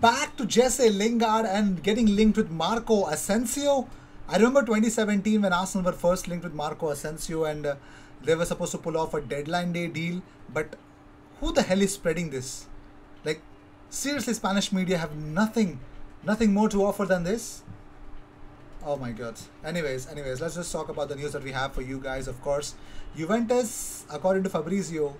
back to Jesse Lingard and getting linked with Marco Asensio. I remember 2017 when Arsenal were first linked with Marco Asensio and they were supposed to pull off a deadline day deal. But who the hell is spreading this? Like, seriously, Spanish media have nothing more to offer than this. Oh my god. Anyways, let's just talk about the news that we have for you guys. Of course, Juventus, according to Fabrizio,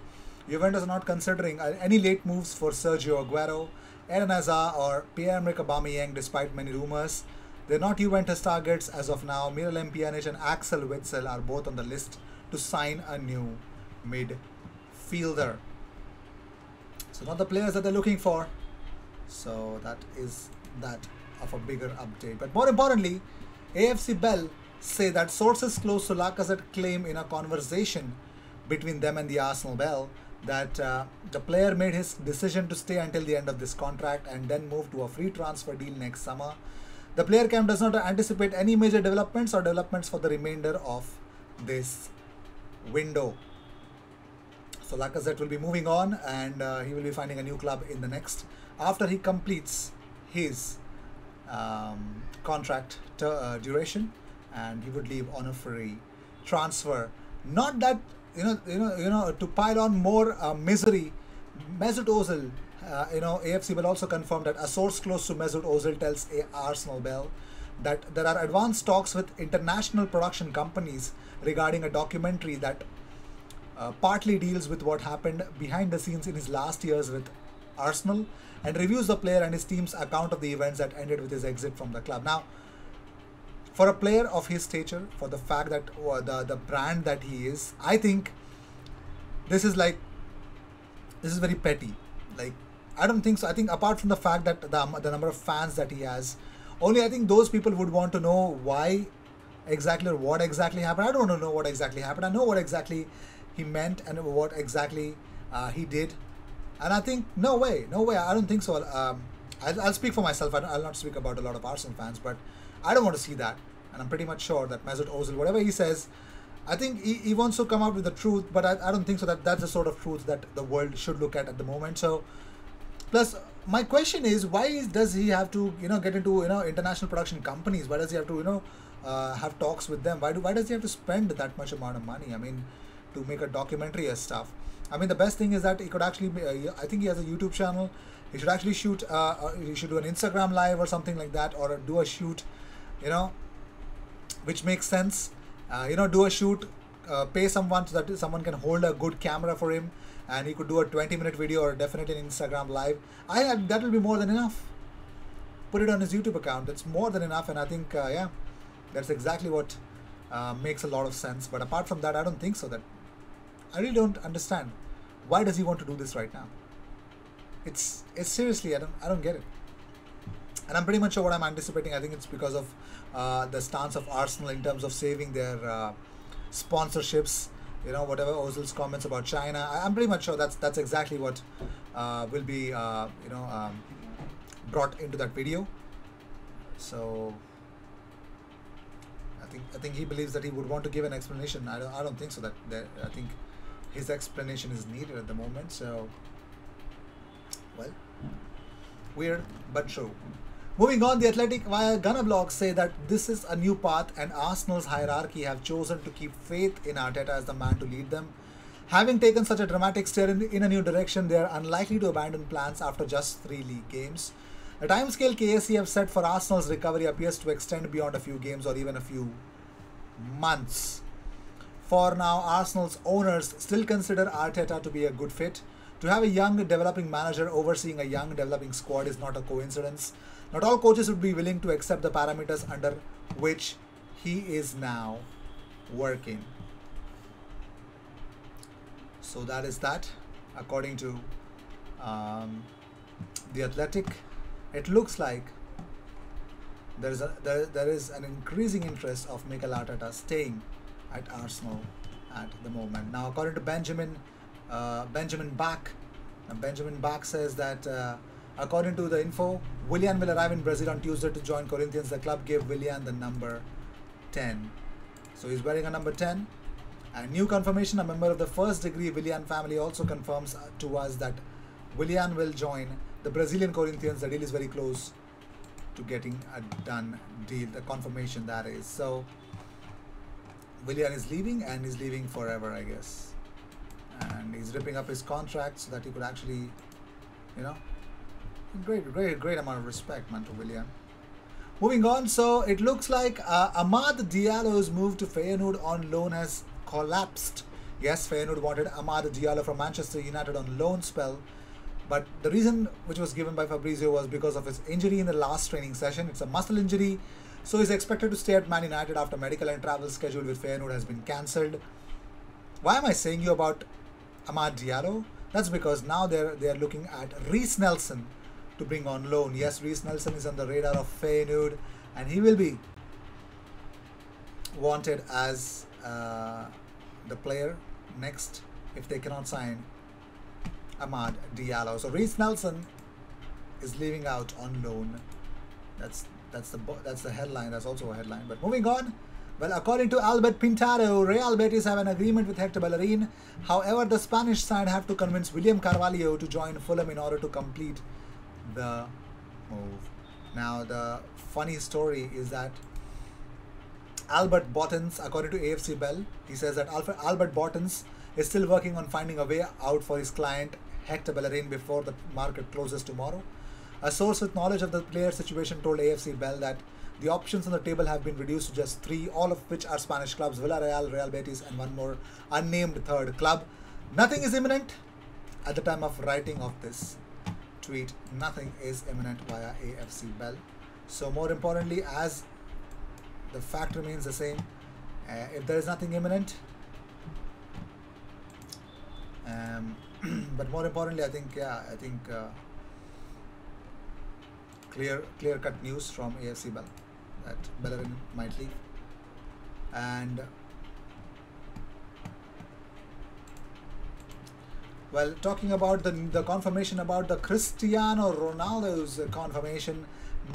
Juventus are not considering any late moves for Sergio Aguero, Eden Hazard or Pierre-Emerick Aubameyang despite many rumors. They're not Juventus targets as of now. Miralem Pjanic and Axel Witsel are both on the list to sign a new midfielder. So not the players that they're looking for. So that is that of a bigger update. But more importantly, AFC Bell say that sources close to Lacazette claim in a conversation between them and the Arsenal Bell that the player made his decision to stay until the end of this contract and then move to a free transfer deal next summer. The player camp does not anticipate any major developments for the remainder of this window. So Lacazette will be moving on and he will be finding a new club in the next after he completes his contract duration, and he would leave on a free transfer. Not that to pile on more misery. Mesut Ozil, AFC will also confirm that a source close to Mesut Ozil tells Arsenal Bell that there are advanced talks with international production companies regarding a documentary that partly deals with what happened behind the scenes in his last years with Arsenal and reviews the player and his team's account of the events that ended with his exit from the club. Now, for a player of his stature, for the fact that the brand that he is, I think this is very petty. Like, I don't think so. I think apart from the fact that the number of fans that he has, only I think those people would want to know why exactly or what exactly happened. I don't want to know what exactly happened. I know what exactly he meant and what exactly he did. And I think, no way, I don't think so. I'll speak for myself. I'll not speak about a lot of Arsenal fans, but I don't want to see that. And I'm pretty much sure that Mesut Ozil, whatever he says, I think he wants to come out with the truth, but I don't think so that that's the sort of truth that the world should look at the moment. So, plus, my question is, why does he have to, get into, international production companies? Why does he have to, have talks with them? Why does he have to spend that much amount of money? I mean, to make a documentary and stuff. I mean, the best thing is that he could actually, I think he has a YouTube channel. He should actually shoot, he should do an Instagram live or something like that, or do a shoot, which makes sense. Do a shoot, pay someone so that someone can hold a good camera for him, and he could do a 20-minute video or definitely an Instagram live. That will be more than enough. Put it on his YouTube account. That's more than enough, and I think, that's exactly what makes a lot of sense. But apart from that, I don't think so. That I really don't understand. Why does he want to do this right now? It's seriously, I don't get it. And I'm pretty much sure what I'm anticipating. I think it's because of the stance of Arsenal in terms of saving their sponsorships. Whatever Ozil's comments about China. I'm pretty much sure that's exactly what will be brought into that video. So I think he believes that he would want to give an explanation. I don't think so. I think his explanation is needed at the moment. So, well, weird but true. Moving on, The Athletic via Gunner Blog say that this is a new path and Arsenal's hierarchy have chosen to keep faith in Arteta as the man to lead them. Having taken such a dramatic steer in a new direction, they are unlikely to abandon plans after just 3 league games. The timescale KSE have set for Arsenal's recovery appears to extend beyond a few games or even a few months. For now, Arsenal's owners still consider Arteta to be a good fit. To have a young developing manager overseeing a young developing squad is not a coincidence. Not all coaches would be willing to accept the parameters under which he is now working. So that is that. According to The Athletic, it looks like there is an increasing interest of Mikel Arteta staying at Arsenal at the moment. Now, according to Benjamin Bach, says that according to the info, Willian will arrive in Brazil on Tuesday to join Corinthians. The club gave Willian the number 10. So he's wearing a number 10. And new confirmation, a member of the first degree Willian family also confirms to us that Willian will join the Brazilian Corinthians, the deal is very close to getting a done deal, the confirmation that is. So Willian is leaving, and he's leaving forever, I guess. And he's ripping up his contract so that he could actually, you know, great amount of respect, man, to Willian. Moving on, so it looks like Amad Diallo's move to Feyenoord on loan has collapsed. Yes, Feyenoord wanted Amad Diallo from Manchester United on loan spell, but the reason which was given by Fabrizio was because of his injury in the last training session. It's a muscle injury, so he's expected to stay at Man United after medical and travel schedule with Feyenoord has been cancelled. Why am I saying you about Amad Diallo? That's because now they're looking at Reiss Nelson to bring on loan. Yes, Reiss Nelson is on the radar of Feyenoord, and he will be wanted as the player next if they cannot sign Amad Diallo. So Reiss Nelson is leaving out on loan. That's the headline. That's also a headline. But moving on. Well, according to Albert Pintado, Real Betis have an agreement with Hector Bellerin. However, the Spanish side have to convince William Carvalho to join Fulham in order to complete the move. Now, the funny story is that Albert Bottens, according to AFC Bell, he says that Albert Bottens is still working on finding a way out for his client Hector Bellerin before the market closes tomorrow. A source with knowledge of the player situation told AFC Bell that the options on the table have been reduced to just 3, all of which are Spanish clubs: Villarreal, Real Betis, and one more unnamed third club. Nothing is imminent at the time of writing of this tweet. Nothing is imminent via AFC Bell. So more importantly, as the fact remains the same, if there is nothing imminent, but more importantly, I think clear-cut news from AFC Bell that Bellerin might leave. And well, talking about the confirmation about the Cristiano Ronaldo's confirmation,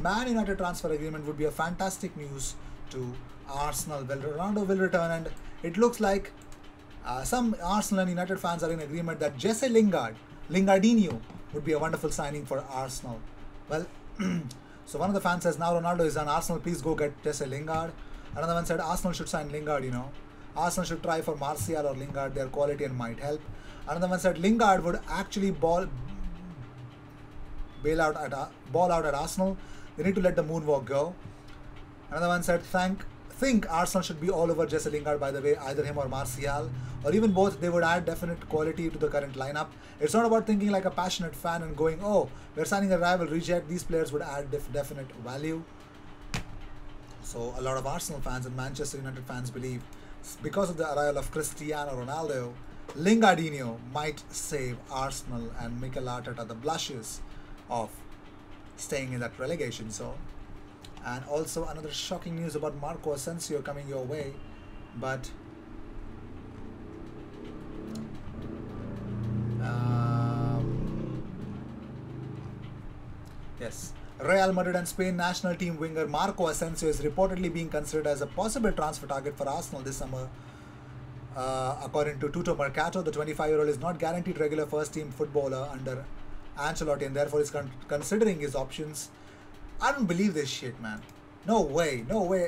Man United transfer agreement would be a fantastic news to Arsenal. Well, Ronaldo will return, and it looks like some Arsenal and United fans are in agreement that Jesse Lingardinho would be a wonderful signing for Arsenal. Well, so one of the fans says, now Ronaldo is on Arsenal, please go get Jesse Lingard. Another one said Arsenal should sign Lingard, Arsenal should try for Martial or Lingard, their quality and might help. Another one said Lingard would actually ball out at Arsenal. They need to let the moonwalk go. Another one said think Arsenal should be all over Jesse Lingard, by the way, either him or Martial, or even both. They would add definite quality to the current lineup. It's not about thinking like a passionate fan and going, oh, we're signing a rival reject. These players would add definite value. So a lot of Arsenal fans and Manchester United fans believe, because of the arrival of Cristiano Ronaldo, Lingardinho might save Arsenal and Mikel Arteta the blushes of staying in that relegation zone. And also another shocking news about Marco Asensio coming your way, but yes, Real Madrid and Spain national team winger Marco Asensio is reportedly being considered as a possible transfer target for Arsenal this summer. According to Tutto Mercato, the 25-year-old is not guaranteed regular first-team footballer under Ancelotti, and therefore is considering his options. I don't believe this shit, man. No way,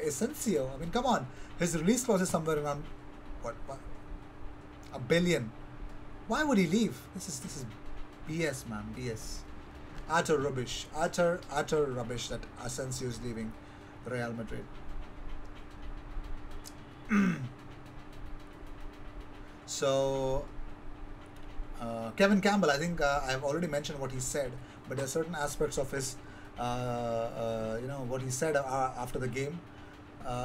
Asensio. I mean, come on. His release clause is somewhere around what? $1 billion. Why would he leave? This is BS, man. BS. Utter rubbish. Utter rubbish that Asensio is leaving Real Madrid. So Kevin Campbell, I think I've already mentioned what he said, but there are certain aspects of his what he said after the game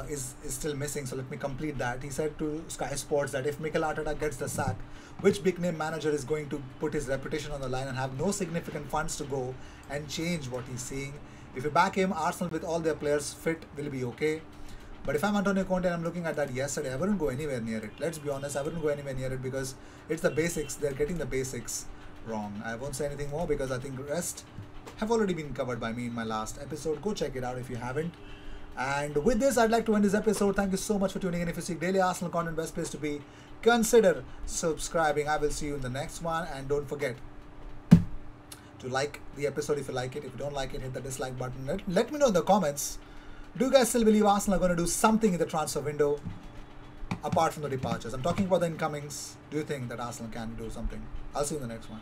is still missing. So let me complete that. He said to Sky Sports that if Mikel Arteta gets the sack, which big name manager is going to put his reputation on the line and have no significant funds to go and change what he's seeing? If you back him, Arsenal with all their players fit will be okay. But if I'm Antonio Conte and I'm looking at that yesterday, I wouldn't go anywhere near it. Let's be honest, I wouldn't go anywhere near it because it's the basics. They're getting the basics wrong. I won't say anything more because I think the rest have already been covered by me in my last episode. Go check it out if you haven't. And with this, I'd like to end this episode. Thank you so much for tuning in. If you seek daily Arsenal content, best place to be, consider subscribing. I will see you in the next one. And don't forget to to like the episode if you like it. If you don't like it, hit the dislike button. Let me know in the comments. Do you guys still believe Arsenal are going to do something in the transfer window apart from the departures? I'm talking about the incomings. Do you think that Arsenal can do something? I'll see you in the next one.